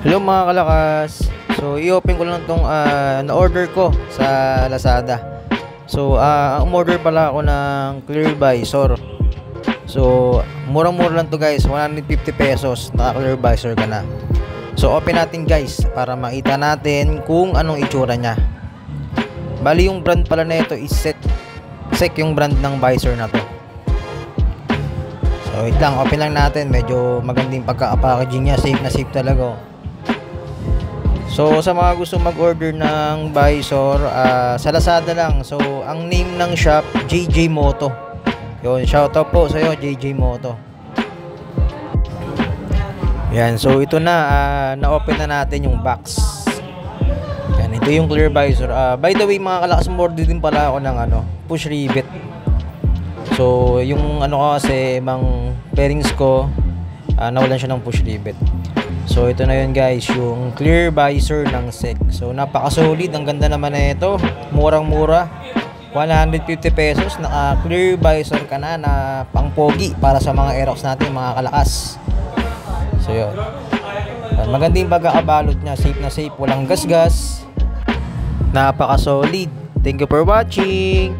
Hello mga kalakas. So i-open ko lang tong na-order ko sa Lazada. So ang order pala ako ng clear visor. So murang-mura lang to guys, 150 pesos, naka clear visor ka na. So open natin guys para makita natin kung anong itsura niya. Bali yung brand pala na ito is SEC yung brand ng visor na to. So wait lang, open lang natin. Medyo magandang pagka-packaging niya, safe na safe talaga. So sa mga gusto mag-order ng visor, sa Lazada lang. So ang name ng shop, JJ Moto. Yun, shoutout po sa iyo JJ Moto. Yan, so ito na, na-open na natin yung box. Yan, ito yung clear visor. By the way mga kalakas, order din pala ako ng push rivet. So yung kasi mang bearings ko, nawalan siya ng push rivet. So ito na yun guys, yung clear visor ng SEC. So napaka-solid, ang ganda naman na ito. Murang-mura, 150 pesos. Naka clear visor ka na pang-pogi para sa mga Aerox natin, mga kalakas. So yun, maganda yung pagkakabalot niya, safe na safe, walang gasgas. Napaka-solid. Thank you for watching.